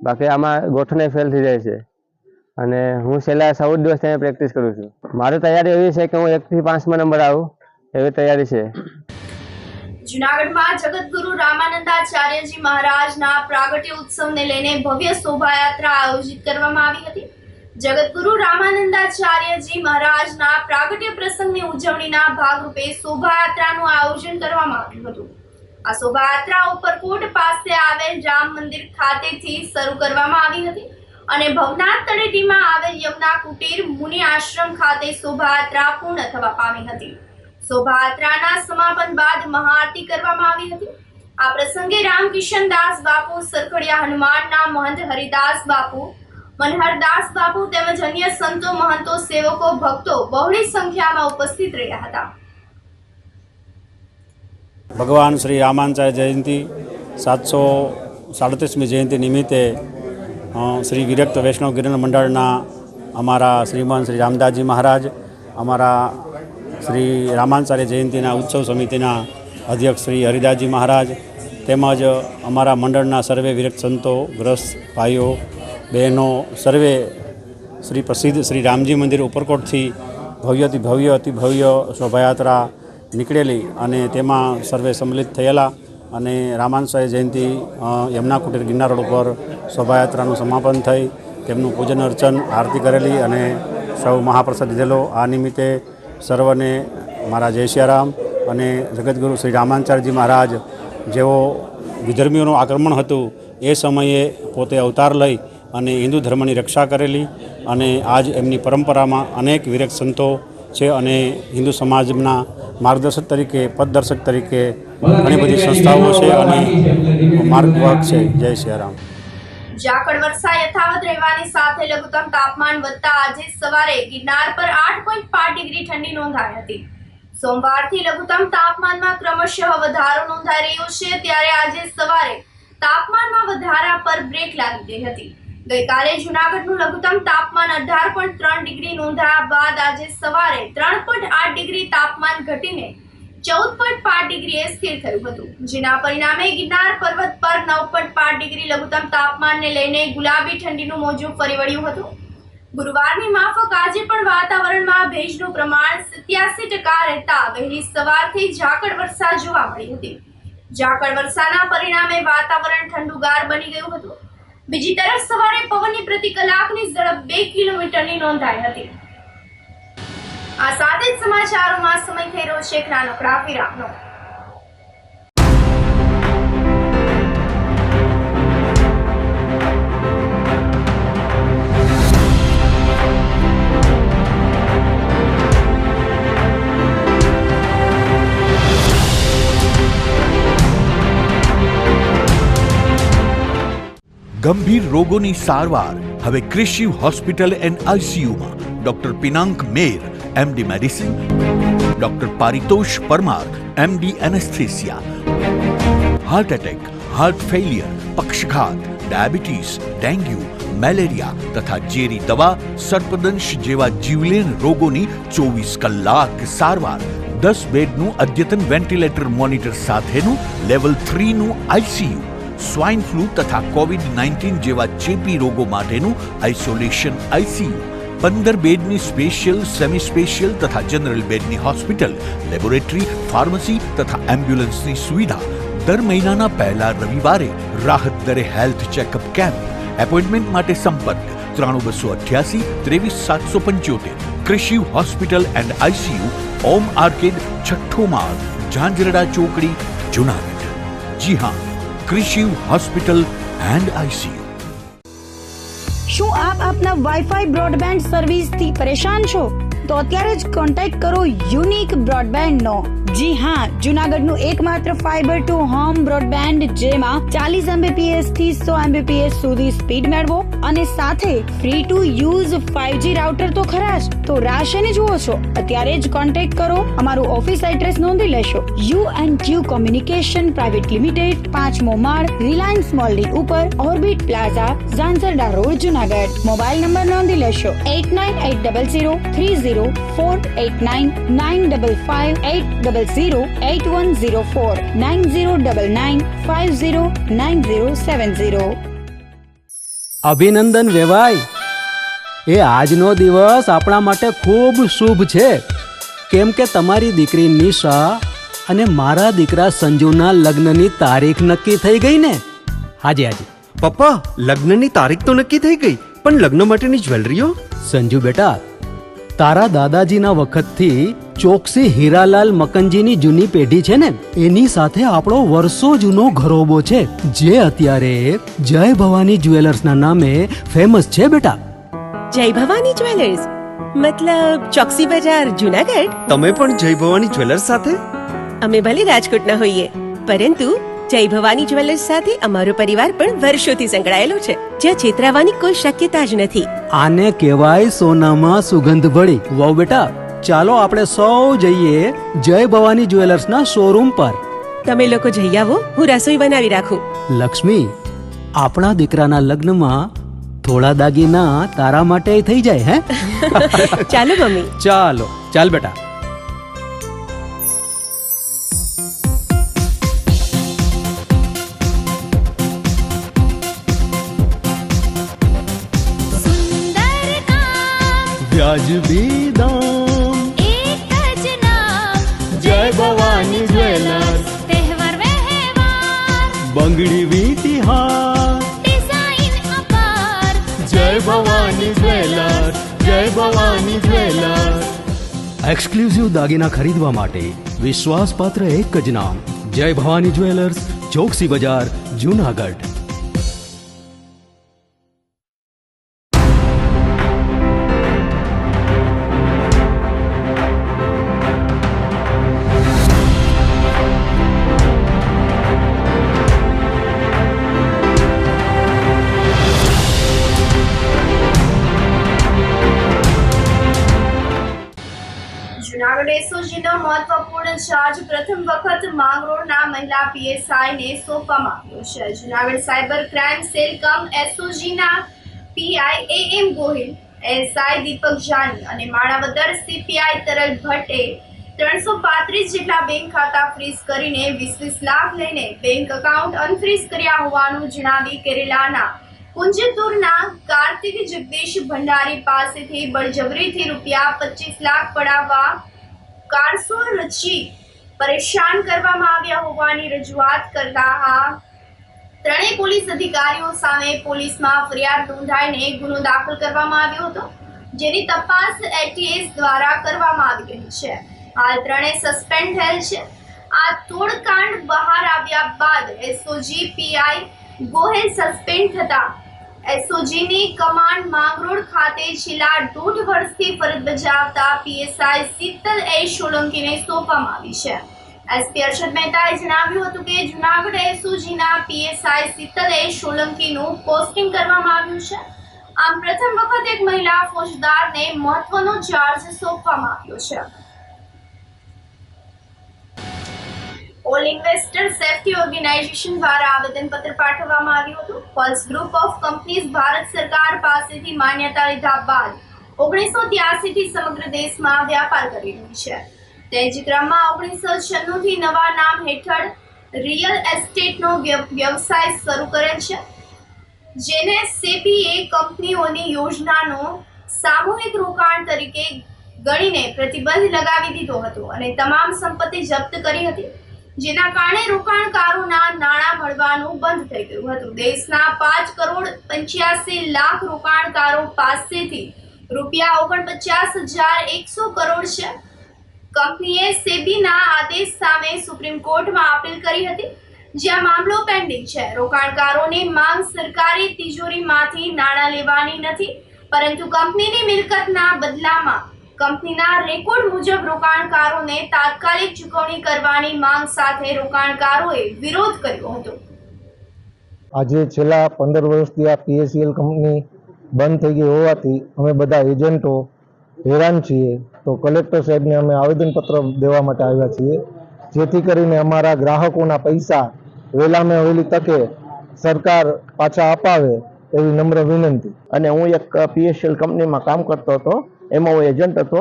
બાકી આમાં ગોઠવણ ફેલ થઈ જાય છે. અને હું છેલ્લા 14 દિવસ ત્યાં પ્રેક્ટિસ કરું છું. મારી તૈયારી એવી છે કે હું 1 થી 5માં નંબર આવું એવી તૈયારી છે. જૂનાગઢમાં જગતગુરુ રામાનંદાચાર્યજી મહારાજના પ્રાગટ્ય ઉત્સવને લઈને ભવ્ય શોભાયાત્રા આયોજિત કરવામાં આવી હતી. જગતગુરુ રામાનંદાચાર્યજી મહારાજના પ્રાગટ્ય પ્રસંગની ઉજવણીના ભાગરૂપે શોભાયાત્રાનું આયોજન કરવામાં આવ્યું હતું. આ શોભાયાત્રા ઉપરકોટ પાસે આવેલ રામ મંદિર ખાતેથી શરૂ કરવામાં આવી હતી અને ભવનાથ તળેટીમાં આવેલ યમુના કુટીર મુનિ આશ્રમ ખાતે શોભાયાત્રા પૂર્ણ થવા પામી હતી. શોભાયાત્રાના સમાપન બાદ મહાઆરતી કરવામાં આવી હતી. આ પ્રસંગે રામકિશનદાસ બાપુ, સરખડિયા હનુમાનના મહંત હરિદાસ બાપુ, મનહરદાસ બાપુ તેમજ અન્ય સંતો, મહંતો, સેવકો, ભક્તો બહોળી સંખ્યામાં ઉપસ્થિત રહ્યા હતા. ભગવાન શ્રી રામાચાર્ય જયંતિ 737મી જયંતિ નિમિત્તે શ્રી વિરક્ત વૈષ્ણવ ગિરનાર મંડળના અમારા શ્રીમાન શ્રી રામદાસજી મહારાજ, અમારા શ્રી રામાચાર્ય જયંતિના ઉત્સવ સમિતિના અધ્યક્ષ શ્રી હરિદાસજી મહારાજ તેમજ અમારા મંડળના સર્વે વિરક્ત સંતો, ગ્રસ્ત ભાઈઓ બહેનો સર્વે શ્રી પ્રસિદ્ધ શ્રી રામજી મંદિર ઉપરકોટથી ભવ્ય અતિ ભવ્ય શોભાયાત્રા નીકળેલી અને તેમાં સર્વે સંમિલિત થયેલા અને રામાચાર્ય જયંતિ યમુના કુટીર ગિરનાર રોડ ઉપર શોભાયાત્રાનું સમાપન થઈ તેમનું પૂજન અર્ચન આરતી કરેલી અને સૌ મહાપ્રસાદ લીધેલો. આ નિમિત્તે સર્વને મારા જય સિયારામ. અને જગતગુરુ શ્રી રામાચાર્યજી મહારાજ જેઓ વિધર્મીઓનું આક્રમણ હતું એ સમયે પોતે અવતાર લઈ અને હિન્દુ ધર્મની રક્ષા કરેલી અને આજ એમની પરંપરામાં અનેક વિરક્ત સંતો છે અને હિન્દુ સમાજના માર્ગદર્શક તરીકે, પથદર્શક તરીકે ઘણી બધી સંસ્થાઓ છે અને માર્ગવાહક છે. જય સિયારામ. ઝાકળ વર્ષા યથાવત રહેવાની સાથે લઘુત્તમ તાપમાન વધતા આજે સવારે ગિરનાર પર 8.5 ડિગ્રી ઠંડી નોંધાઈ હતી. સોમવારથી લઘુત્તમ તાપમાનમાં ક્રમશઃ વધારો નોંધાઈ રહ્યો છે, ત્યારે આજે સવારે તાપમાનમાં વધારા પર બ્રેક લાગી ગઈ હતી. ગઈકાલે જૂનાગઢનું લઘુત્તમ તાપમાન 18.3 ડિગ્રી નોંધાયા બાદ આજે સવારે 3.8 ડિગ્રી તાપમાન ઘટીને 14.5 ડિગ્રીએ સ્થિર થયું હતું, જેના પરિણામે ગિરનાર પર્વત પર 9.5 ડિગ્રી લઘુત્તમ તાપમાનને લઈને ગુલાબી ઠંડીનું મોજું ફરી વળ્યું હતું. ગુરુવારની માફક આજે પણ વાતાવરણમાં ભેજનું પ્રમાણ 87% રહેતા વહેલી સવારથી ઝાકળ વર્ષા જોવા મળી હતી. ઝાકળ વર્ષાના પરિણામે વાતાવરણ ઠંડુગાર બની ગયું હતું. બીજી તરફ સવારે પવનની પ્રતિ કલાકની ઝડપ 2 કિલોમીટરની નોંધાઈ હતી. આ સાથે જ સમાચારોમાં સમય થઈ રહ્યો છે એક નાનકડા વિરામનો. ગંભીર રોગોની સારવાર હવે કૃષિ હોસ્પિટલ એન્ડ આઈસીયુમાં doctor Pinank Mer, MD medicine, doctor Paritosh Parmar, MD anaesthesia, heart attack, heart failure, પક્ષઘાત, ડાયાબિટીસ, ડેન્ગ્યુ, મેલેરિયા તથા ઝેરી દવા, સર્પદંશ જેવા જીવલેણ રોગોની 24 કલાક સારવાર, 10 બેડનું અદ્યતન વેન્ટિલેટર મોનિટર સાથેનું લેવલ 3નું આઈસીયુ, સ્વાઇન ફ્લૂ તથા કોવિડ-19 જેવા ચેપી રોગો માટેનું આઇસોલેશન આઈસીયુ, 15 બેડની સ્પેશિયલ, સેમી સ્પેશિયલ તથા જનરલ બેડની હોસ્પિટલ, લેબોરેટરી, ફાર્મસી તથા એમ્બ્યુલન્સની સુવિધા. દર મહિનાના પહેલા રવિવારે રાહત દરે હેલ્થ ચેકઅપ કેમ્પ. એપોઇન્ટમેન્ટ માટે સંપર્ક 9288 23775. કૃષિ hospital and ICU, Om arcade, છઠ્ઠો માળ, ઝાંઝરડા ચોકડી, જુનાગઢ. જી હા, કૃષિ હોસ્પિટલ એન્ડ આઈસીયુ. શું આપ આપના વાઈફાઈ બ્રોડબેન્ડ સર્વિસથી પરેશાન છો? તો અત્યારે જ કોન્ટેક્ટ કરો યુનિક બ્રોડબેન્ડ નો. જી હા, જૂનાગઢનું એકમાત્ર ફાઈબર ટુ હોમ બ્રોડબેન્ડ, જેમાં 40 Mbps થી 100 Mbps સુધી સ્પીડ મેળવો અને સાથે free to use 5G router તો ખરા જ. તો રાહ શેની જુઓ છો? અત્યારે જ કોન્ટેક્ટ કરો. અમારું ઓફિસ એડ્રેસ નોંધી લેશો. U&Q કોમ્યુનિકેશન પ્રાઇવેટ લિમિટેડ, 5મો માળ, રિલાયન્સ મોલની ઉપર, orbit plaza, Zanzarda road, Junagadh. Mobile number નોંધી લેશો 89800304899558008104 9099509070. અભિનંદન વેવાય. એ આજનો દિવસ આપણા માટે ખૂબ શુભ છે, કેમ કે તમારી દીકરી નિશા અને મારા દીકરા સંજુના લગ્નની તારીખ નક્કી થઈ ગઈ ને. હાજી હાજી પપ્પા, લગ્નની તારીખ તો નક્કી થઈ ગઈ, પણ લગ્ન માટેની જ્વેલરીઓ? સંજુ બેટા, તારા દાદાજીના વખતથી ચોકસી હીરાલાલ મકનજીની જૂની પેઢી છે ને એની સાથે આપણો વર્ષો જૂનો ઘરોબો છે જે અત્યારે જય ભવાની જ્વેલર્સના નામે ફેમસ છે બેટા. જય ભવાની જ્વેલર્સ મતલબ ચોકસી બજાર જુનાગઢ. તમે પણ જય ભવાની જ્વેલર્સ સાથે? અમે ભલે રાજકોટના હોઈએ પરંતુ જય ભવાની જ્વેલર્સ સાથે અમારો પરિવાર પણ વર્ષોથી સંકળાયેલો છે, જ્યાં છેતરાવાની કોઈ શક્યતા જ નથી. આને કહેવાય સોનામાં સુગંધ ભળી. વાવ બેટા, ચાલો આપણે સૌ જઈએ જય ભવાની જ્વેલર્સના શોરૂમ પર. તમે લોકો જઈ આવો, હું રસોઈ બનાવી રાખું. લક્ષ્મી, આપણા દીકરાના લગ્નમાં થોડા દાગીના તારા માટે થઈ જાય હે? ચાલો મમ્મી. ચાલો ચાલ બેટા. વ્યાજબી દામ એક જ નામ જય ભવાની જ્વેલર્સ. તહેવાર વ્યવહાર બંગડી વીટી હાર ડિઝાઇન અપાર જય ભવાની જ્વેલર્સ. જય ભવાની જ્વેલર્સ. એક્સક્લુઝિવ દાગીના ખરીદવા માટે વિશ્વાસપાત્ર એક જ નામ જય ભવાની જ્વેલર્સ, ચોકસી બજાર, જુનાગઢ. જુનાગઢ એસઓજીનો મહત્વપૂર્ણ ચાર્જ પ્રથમ વખત માંગરોળના મહિલા પીએસઆઈને સોંપવામાં આવ્યો છે. Junagadh cyber crime cell cum એસઓજીના PI AM Gohil, SI Deepak Jani અને માણાવદર સીપીઆઈ તરલ ભટ્ટે 335 જેટલા બેંક ખાતા ફ્રીઝ કરીને 20 લાખ લઈને બેંક એકાઉન્ટ અનફ્રીઝ કર્યા હોવાનું જણાવી કેરેલાના કુંજતુરના કાર્તિક જગદીશ ભંડારી પાસેથી બળજબરીથી રૂપિયા 25 લાખ પડાવવા કારસો રચી પરેશાન કરવામાં આવ્યા હોવાની રજૂઆત કરતા આ ત્રણેય પોલીસ અધિકારીઓ સામે પોલીસમાં ફરિયાદ નોંધાઈને ગુનો દાખલ કરવામાં આવ્યો હતો, જેની તપાસ એટીએસ દ્વારા કરવામાં આવી રહી છે. હાલ ત્રણેય સસ્પેન્ડ થયેલ છે. આ તોડકાંડ બહાર આવ્યા બાદ એસઓજી પીઆઈ ગોહેલ સસ્પેન્ડ થતા એસઓજીની કમાન્ડ માંગરોળ ખાતે છેલ્લા 1.5 વર્ષથી ફરજ બજાવતા પીએસઆઈ શીતલ એ સોલંકીને સોંપવામાં આવી છે. એસપી અર્ષદ મહેતાએ જણાવ્યું હતું કે જુનાગઢ એસઓજીના પીએસઆઈ શીતલ એ સોલંકીનું પોસ્ટિંગ કરવામાં આવ્યું છે. આમ પ્રથમ વખત એક મહિલા ફોજદારને મહત્વનો ચાર્જ સોંપવામાં આવ્યો છે. ઓલ ઇન્વેસ્ટર સેફ્ટી ઓર્ગેનાઇઝેશન દ્વારા આવેદનપત્ર પાઠવવામાં આવ્યું હતું. Pulse group of companies Bharat સરકાર પાસેથી માન્યતા લીધા બાદ 1983 થી સમગ્ર દેશમાં વ્યાપાર કરી રહી છે. તે જ ક્રમમાં 1996 થી નવા નામ હેઠળ રિયલ એસ્ટેટનો વ્યવસાય શરૂ કરેલ છે, જેને સેબીએ કંપનીઓની યોજનાનો સામૂહિક રોકાણ તરીકે ગણીને પ્રતિબંધ લગાવી દીધો હતો અને તમામ સંપત્તિ જપ્ત કરી હતી, જેના કારણે રોકાણકારોના નાણાં મળવાનું બંધ થઈ ગયું હતું. દેશના 5,85 લાખ રોકાણકારો પાસેથી રૂપિયા 49,100 કરોડ છે. કંપનીએ સેબીના આદેશ સામે સુપ્રીમ કોર્ટમાં અપીલ કરી હતી, જ્યાં મામલો પેન્ડિંગ છે. રોકાણકારોની માંગ સરકારી તિજોરીમાંથી નાણાં લેવાની નથી, પરંતુ કંપનીની મિલકતના બદલામાં કંપનીના રેકોર્ડ મુજબ રોકાણકારોને તાત્કાલિક ચૂકવણી કરવાની માંગ સાથે રોકાણકારોએ વિરોધ કર્યો હતો. આજે છેલ્લા 15 વર્ષથી આ પીએસસીએલ કંપની બંધ થઈ ગઈ હોવાથી અમે બધા એજન્ટો હેરાન છીએ. તો કલેક્ટર સાહેબને અમે આવેદનપત્ર દેવા માટે આવ્યા છીએ, જેથી કરીને અમારા ગ્રાહકોના પૈસા વહેલામાં વહેલી તકે સરકાર પાછા અપાવે એવી નમ્ર વિનંતી. અને હું એક પીએસસીએલ કંપનીમાં કામ કરતો હતો, એમાં હું એજન્ટ હતો,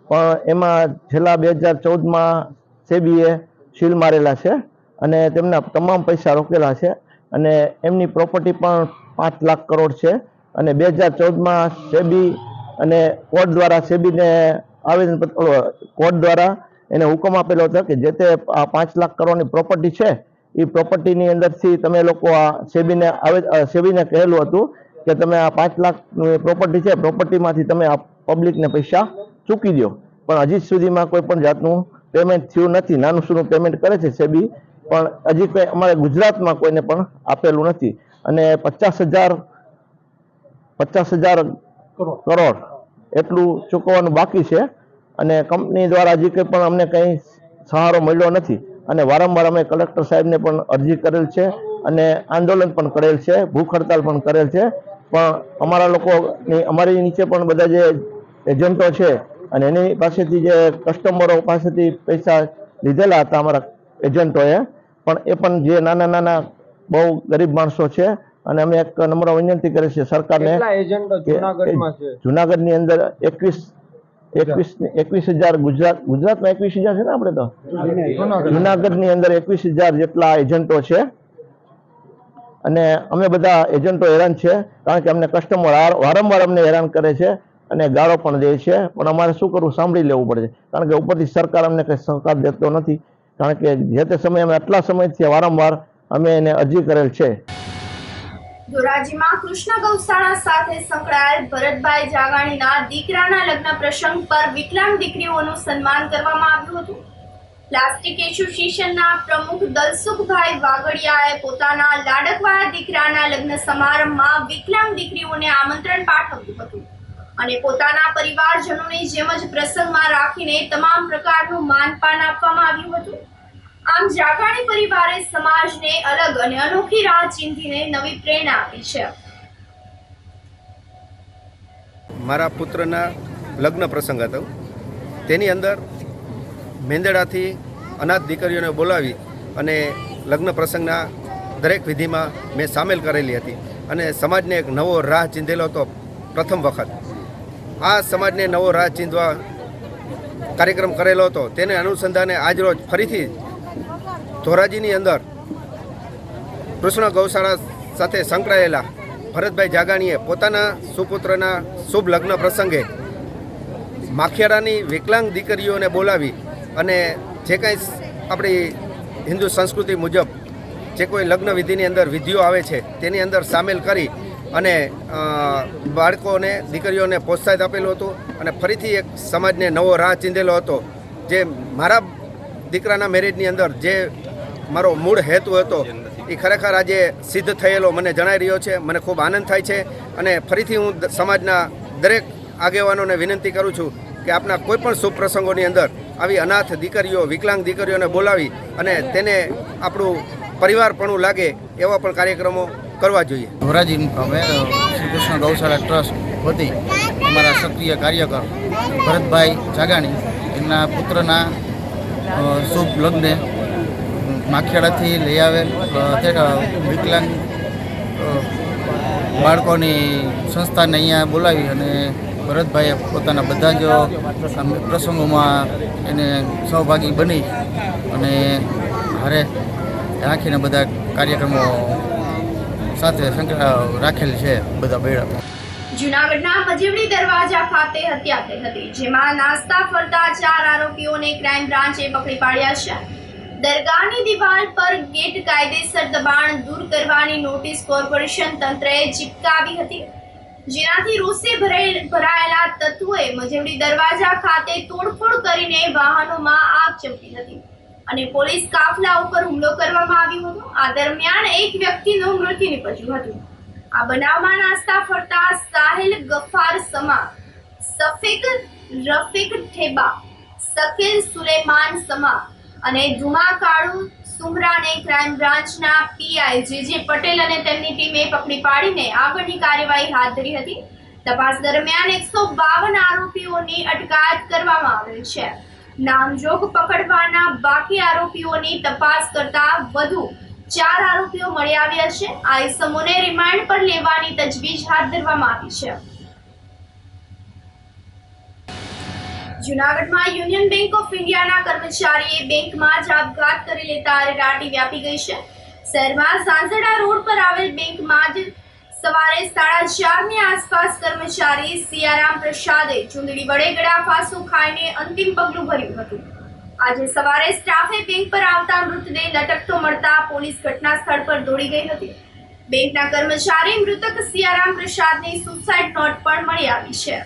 પણ એમાં છેલ્લા 2014માં સેબીએ સીલ મારેલા છે અને તેમના તમામ પૈસા રોકેલા છે અને એમની પ્રોપર્ટી પણ 5 લાખ કરોડ છે. અને 2014માં સેબી અને કોર્ટ દ્વારા સેબીને આવેદનપત્ર કોર્ટ દ્વારા એને હુકમ આપેલો હતો કે જે તે 5 લાખ કરોડની પ્રોપર્ટી છે એ પ્રોપર્ટીની અંદરથી તમે લોકો આ સેબીને કહેલું હતું કે તમે આ 5 લાખની પ્રોપર્ટી છે, પ્રોપર્ટીમાંથી તમે આ પબ્લિકને પૈસા ચૂકી દો. પણ હજી સુધીમાં કોઈ પણ જાતનું પેમેન્ટ થયું નથી. નાનું સૂનું પેમેન્ટ કરે છે સેબી, પણ હજી કોઈ અમારે ગુજરાતમાં કોઈને પણ આપેલું નથી. અને 50,000 કરોડ એટલું ચૂકવવાનું બાકી છે. અને કંપની દ્વારા હજી કંઈ પણ અમને કંઈ સહારો મળ્યો નથી. અને વારંવાર અમે કલેક્ટર સાહેબને પણ અરજી કરેલ છે અને આંદોલન પણ કરેલ છે, ભૂખ હડતાલ પણ કરેલ છે. પણ અમારા લોકોની અમારી નીચે પણ બધા જે એજન્ટો છે અને એની પાસેથી જે કસ્ટમરો પાસેથી પૈસા લીધેલા હતા અમારા એજન્ટોએ, પણ એ પણ જે નાના નાના બહુ ગરીબ માણસો છે. અને અમે એક નમ્ર વિનંતી કરીએ છીએ સરકારને. જુનાગઢની અંદર 21,000 ગુજરાતમાં 21,000 છે ને, આપણે તો જુનાગઢની અંદર 21,000 જેટલા એજન્ટો છે. અને અમે બધા એજન્ટો હેરાન છે, કારણ કે અમને કસ્ટમર વારંવાર અમને હેરાન કરે છે અને ગાળો પણ દે છે. પણ અમારે શું કરવું, સાંભળી લેવું પડે છે, કારણ કે ઉપરથી સરકાર અમને કંઈ સહકાર દેતો નથી. કારણ કે જે તે સમયે અમે આટલા સમયથી વારંવાર અમે એને અરજી કરેલ છે. ધોરાજીમાં કૃષ્ણ ગૌશાળા સાથે સંકળાયેલ ભરતભાઈ જાગાણીના દીકરાના લગ્ન પ્રસંગ પર વિકલાંગ દીકરીઓનું સન્માન કરવામાં આવ્યું હતું. પ્લાસ્ટિક એસોસિએશનના પ્રમુખ દલસુખભાઈ વાગડિયાએ પોતાના લાડકવાળા દીકરાના લગ્ન સમારંભમાં વિકલાંગ દીકરીઓને આમંત્રણ પાઠવ્યું હતું અને પોતાના પરિવારજનોની જેમ જ પ્રસંગમાં રાખીને તમામ પ્રકારનું માનપાન આપવામાં આવ્યું હતું. આમ જાગાણી પરિવારે સમાજને અલગ અને અનોખી રાહ ચીંધીને નવી પ્રેરણા આપી છે. મારા પુત્રના લગ્ન પ્રસંગ હતો, તેની અંદર મેંદડાથી અનાથ દીકરીઓને બોલાવી અને લગ્ન પ્રસંગના દરેક વિધિમાં મેં સામેલ કરેલી હતી અને સમાજને એક નવો રાહ ચીંધેલો હતો. પ્રથમ વખત આ સમાજને નવો રાહ ચીંધવા કાર્યક્રમ કરેલો હતો. તેને અનુસંધાને આજરોજ ફરીથી ધોરાજીની અંદર કૃષ્ણ ગૌશાળા સાથે સંકળાયેલા ભરતભાઈ જાગાણીએ પોતાના સુપુત્રના શુભ લગ્ન પ્રસંગે માખિયારાની વિકલાંગ દીકરીઓને બોલાવી અને જે કંઈ આપણી હિન્દુ સંસ્કૃતિ મુજબ જે કોઈ લગ્ન વિધિની અંદર વિધિઓ આવે છે તેની અંદર સામેલ કરી અને બાળકોને દીકરીઓને પ્રોત્સાહિત આપેલું હતું અને ફરીથી એક સમાજને નવો રાહ ચીંધેલો હતો. જે મારા દીકરાના મેરેજની અંદર જે મારો મૂળ હેતુ હતો એ ખરેખર આજે સિદ્ધ થયેલો મને જણાઈ રહ્યો છે. મને ખૂબ આનંદ થાય છે અને ફરીથી હું સમાજના દરેક આગેવાનોને વિનંતી કરું છું કે આપના કોઈ પણ શુભ પ્રસંગોની અંદર આવી અનાથ દીકરીઓ, વિકલાંગ દીકરીઓને બોલાવી અને તેને આપણું પરિવારપણું લાગે એવા પણ કાર્યક્રમો કરવા જોઈએ. ધોરાજી અમે શ્રી કૃષ્ણ ગૌશાળા ટ્રસ્ટ વતી અમારા સક્રિય કાર્યકર ભરતભાઈ જાગાણી એમના પુત્રના શુભ લગ્ને માખિયાળાથી લઈ આવેલ વિકલાંગ બાળકોની સંસ્થાને અહીંયા બોલાવી અને ભરતભાઈએ પોતાના બધા જ પ્રસંગોમાં એને સહભાગી બની અને હારે રાખીને બધા કાર્યક્રમો સાથે રાખેલ છે. બધા બેડા જૂનાગઢના મજેવડી દરવાજા ખાતે હત્યા થઈ હતી, જેમાં નાસ્તા ફરતા 4 આરોપીઓને ક્રાઇમ બ્રાન્ચે પકડી પાડ્યા છે. દરગાહની દિવાલ પર ગેરકાયદેસર દબાણ દૂર કરવાની નોટિસ કોર્પોરેશન તંત્રએ ચિપકાવી હતી, જેનાથી રોષે ભરાયેલા તત્વોએ મજેવડી દરવાજા ખાતે તોડફોડ કરીને વાહનોમાં આગ ચંપી હતી અને પોલીસ કાફલા ઉપર હુમલો કરવામાં આવ્યો હતો. આ દરમિયાન એક વ્યક્તિનું મૃત્યુ નીપજ્યું હતું. આ બનાવમાં નાસ્તા ફરતા સાહિલ ગફાર સમા, સફીક રફીક ઠેબા, શકીલ સુલેમાન સમા અને ધુમા કાળુ સુમરાને ક્રાઇમ બ્રાન્ચના પીઆઈ જે પટેલ અને તેમની ટીમે પકડી પાડીને આગળની કાર્યવાહી હાથ ધરી હતી. તપાસ દરમિયાન 152 આરોપીઓની અટકાયત કરવામાં આવેલ છે. નામજોગ પકડવાના બાકી આરોપીઓની તપાસ કરતા વધુ 4 આરોપીઓ મળી આવ્યા છે. આ ઇસમોને રિમાન્ડ પર લેવાની તજવીજ હાથ ધરવામાં આવી છે. જૂનાગઢમાં યુનિયન બેંક ઓફ ઇન્ડિયાના કર્મચારીએ બેંકમાં જ આપઘાત કરી લેતા અરેરાટી વ્યાપી ગઈ છે. શહેરમાં સાંસડા રોડ પર આવેલ બેંકમાં જ સવારે 4:30ની આસપાસ કર્મચારી સિયારામ પ્રસાદે ચૂંદડી વડે ગળાફાંસો ખાઈને અંતિમ પગલું ભર્યું હતું. આજે સવારે સ્ટાફે બેંક પર આવતા મૃતદેહ લટકતો મળતા પોલીસ ઘટના સ્થળ પર દોડી ગઈ હતી. બેંકના કર્મચારી મૃતક સિયારામ પ્રસાદની સુસાઇડ નોટ પણ મળી આવી છે.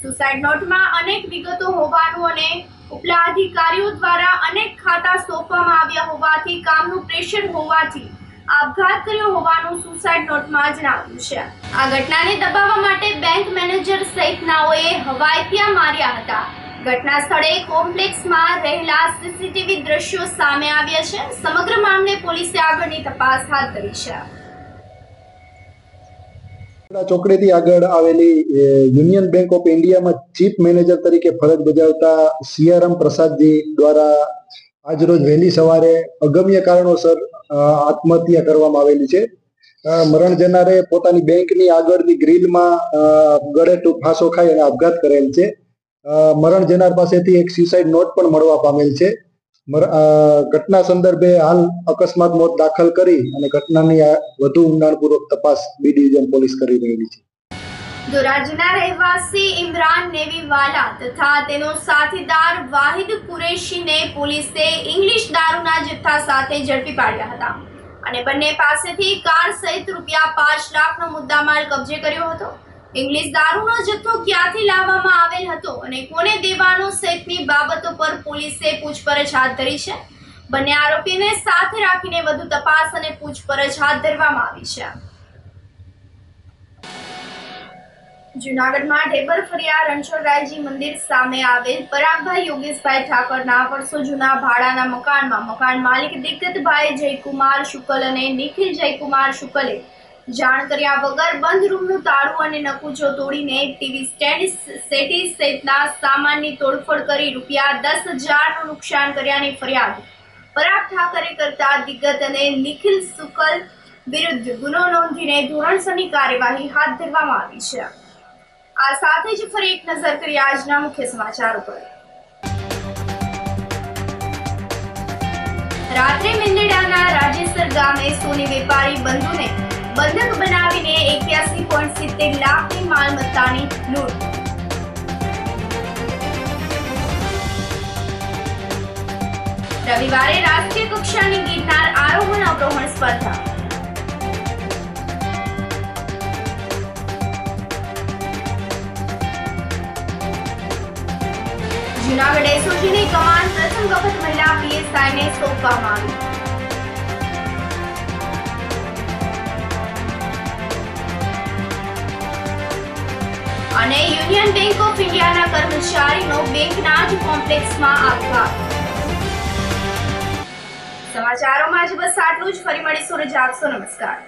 સુસાઇડ નોટમાં અનેક વિગતો હોવાનું અને ઉપલા અધિકારીઓ દ્વારા અનેક ખાતા સોંપવામાં આવ્યા હોવાથી કામનું પ્રેશર હોવાથી આપઘાત કર્યો હોવાનું સુસાઇડ નોટમાં જણાવ્યું છે. આ ઘટનાને દબાવવા માટે બેંક મેનેજર સહિતનાઓએ હવાઈતિયા માર્યા હતા. ઘટના સ્થળે કોમ્પ્લેક્સમાં રહેલા સીસીટીવી દ્રશ્યો સામે આવ્યા છે. સમગ્ર મામલે પોલીસે આગળની તપાસ હાથ ધરી છે. ચોકડીથી આગળ આવેલી યુનિયન બેંક ઓફ ઇન્ડિયામાં ચીફ મેનેજર તરીકે ફરજ બજાવતા સિયારામ પ્રસાદજી દ્વારા આજરોજ વહેલી સવારે અગમ્ય કારણોસર આત્મહત્યા કરવામાં આવેલી છે. મરણ જનારે પોતાની બેંકની આગળની ગ્રીલમાં ગળે ફાંસો ખાઈ અને આપઘાત કરેલ છે. મરણ જનાર પાસેથી એક સુસાઇડ નોટ પણ મળવા પામેલ છે. ઘટના સંદર્ભે હાલ અકસ્માત મોત દાખલ કરી અને ઘટનાની વધુ ઊંડાણપૂર્વક તપાસ બી ડિવિઝન પોલીસ કરી રહેલી છે. ધોરાજીના રહેવાસી ઇમરાન નેવીવાલા તથા તેનો સાથીદાર વાહિદ કુરેશીને પોલીસે ઇંગ્લિશ દારૂના જથ્થા સાથે ઝડપી પાડ્યા હતા અને બંને પાસેથી કાર સહિત ₹5 લાખનો મુદ્દામાલ કબજે કર્યો હતો. ઇંગ્લિશ દારૂનો જથ્થો ક્યાંથી લાવવામાં આવેલ હતો અને કોને દેવાનો સહિતની બાબતો પર પોલીસે પૂછપરછ હાથ ધરી છે. બંને આરોપીને સાથે રાખીને વધુ તપાસ અને પૂછપરછ હાથ ધરવામાં આવી છે. જૂનાગઢમાં ઢેબર ફરિયા રણછોડરાયજી મંદિર સામે આવેલ પરાગભાઈ યોગેશભાઈ ઠાકરના વર્ષો જૂના ભાડાના મકાનમાં મકાન માલિક દિગ્ગતભાઈ જયકુમાર શુકલ અને નિખિલ જયકુમાર શુકલે જાણ કર્યા વગર બંધ રૂમનું તાળું અને નકુચો તોડીને ટીવી સ્ટેન્ડ સેટી સહિતના સામાનની તોડફોડ કરી ₹10,000નું નુકસાન કર્યાની ફરિયાદ પરાગ ઠાકરે કરતા દિગ્ગત અને નિખિલ શુકલ વિરુદ્ધ ગુનો નોંધીને ધોરણસરની કાર્યવાહી હાથ ધરવામાં આવી છે. આ સાથે જ ફરી એક નજર કરીએ આજના મુખ્ય સમાચારો પર. રાત્રે મેંદરડાના રાજેસર ગામે સોની વેપારી બંધુને બંધક બનાવીને 81.70 લાખની માલમત્તાની લૂંટ. રવિવારે રાષ્ટ્રીય કક્ષાની ગિરનાર આરોહણ અવરોહણ સ્પર્ધા. જૂનાગઢ એસઓજીની કમાન પ્રથમ વખત મહિલા પીએસઆઈને સોંપવામાં આવી. અને યુનિયન બેંક ઓફ ઇન્ડિયાના કર્મચારીનો બેંકના જ કોમ્પ્લેક્સમાં આપઘાત. સમાચારોમાં આજે બસ આટલું જ. ફરી મળીશું. રજા આપશો. નમસ્કાર.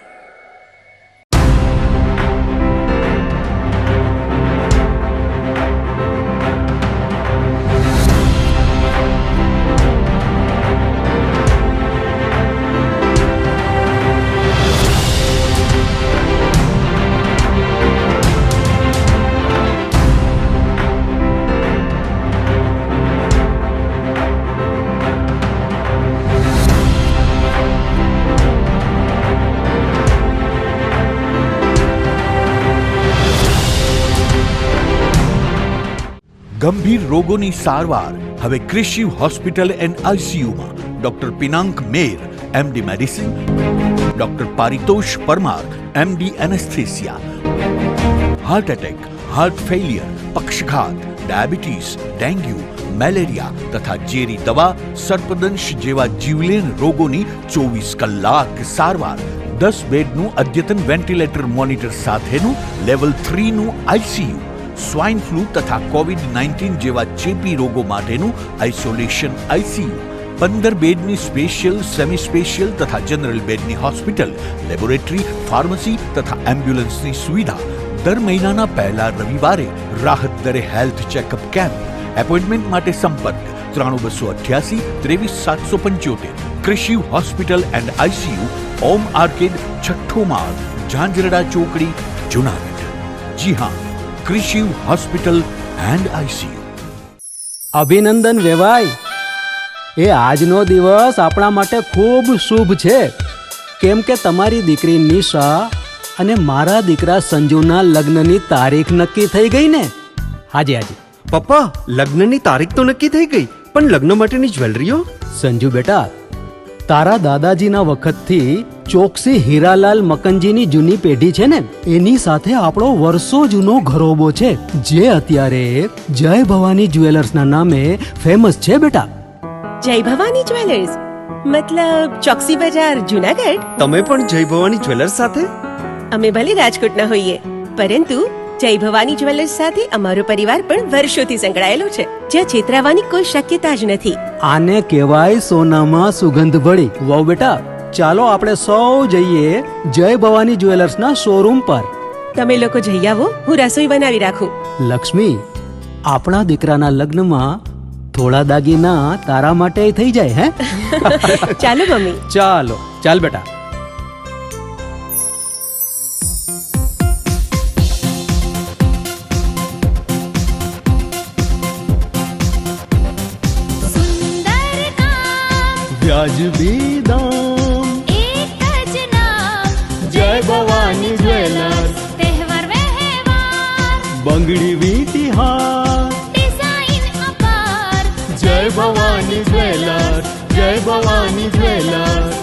ગંભીર રોગોની સારવાર હવે કૃષિ હોસ્પિટલ એન્ડ આઈસીયુમાં doctor Pinank Mer MD medicine, doctor Paritosh Parmar MD anaesthesia, heart attack, heart failure, પક્ષઘાત, ડાયાબિટીસ, ડેન્ગ્યુ, મેલેરિયા તથા ઝેરી દવા, સર્પદંશ જેવા જીવલેણ રોગોની 24 કલાક સારવાર. 10 બેડનું અદ્યતન વેન્ટિલેટર મોનિટર સાથેનું લેવલ 3નું આઈસીયુ, સ્વાઇન ફ્લૂ તથા કોવિડ-19 જેવા ચેપી રોગો માટેનું આઇસોલેશન આઈસીયુ, 15 બેડની સ્પેશિયલ, સેમી સ્પેશિયલ તથા જનરલ બેડની હોસ્પિટલ, લેબોરેટરી, ફાર્મસી તથા એમ્બ્યુલન્સની સુવિધા. દર મહિનાના પહેલા રવિવારે રાહત દરે હેલ્થ ચેકઅપ કેમ્પ. એપોઇન્ટમેન્ટ માટે સંપર્ક 9288 23775. કૃષિ hospital and ICU, Om arcade, છઠ્ઠો માળ, ઝાંઝરડા ચોકડી, જૂનાગઢ. જી હા, કૃષિ હોસ્પિટલ એન્ડ આઈસીયુ. અભિનંદન વેવાય. એ આજનો દિવસ આપણા માટે ખૂબ શુભ છે, કેમ કે તમારી દીકરી નિશા અને મારા દીકરા સંજુના લગ્નની તારીખ નક્કી થઈ ગઈ ને. હાજી હાજી પપ્પા, લગ્નની તારીખ તો નક્કી થઈ ગઈ, પણ લગ્ન માટેની જ્વેલરીઓ? સંજુ બેટા, તારા દાદાજીના વખતથી ચોકસી હીરાલાલ મકનજીની જૂની પેઢી છે ને એની સાથે આપણો વર્ષો જૂનો ઘરોબો છે જે અત્યારે જય ભવાની જ્વેલર્સના નામે ફેમસ છે બેટા. જય ભવાની જ્વેલર્સ મતલબ ચોકસી બજાર જુનાગઢ. તમે પણ જય ભવાની જ્વેલર્સ સાથે? અમે ભલે રાજકોટના હોઈએ પરંતુ જય ભવાની જ્વેલર્સ સાથે અમારો પરિવાર પણ વર્ષોથી સંકળાયેલો છે, જ્યાં છેતરાવાની કોઈ શક્યતા જ નથી. આને કહેવાય સોનામાં સુગંધ ભળી. વાવ બેટા, ચાલો આપણે સૌ જઈએ જય ભવાની જ્વેલર્સના શોરૂમ પર. તમે લોકો જઈ આવો, હું રસોઈ બનાવી રાખું. લક્ષ્મી, આપણા દીકરાના લગ્નમાં થોડા દાગીના તારા માટે થઈ જાય હે? ચાલો મમ્મી. ચાલો ચાલ બેટા. વ્યાજબી દામ, एक ज नाम જય ભવાની જ્વેલર્સ. तहेवार व्यवहार બંગડી વીંટી હાર, डिजाइन अपार જય ભવાની જ્વેલર્સ, જય ભવાની જ્વેલર્સ.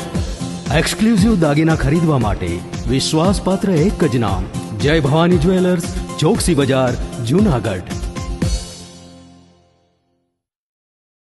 એક્સક્લુઝિવ દાગીના ખરીદવા માટે વિશ્વાસપાત્ર એક જ નામ, જય ભવાની જ્વેલર્સ, ચોકસી બજાર, જુનાગઢ.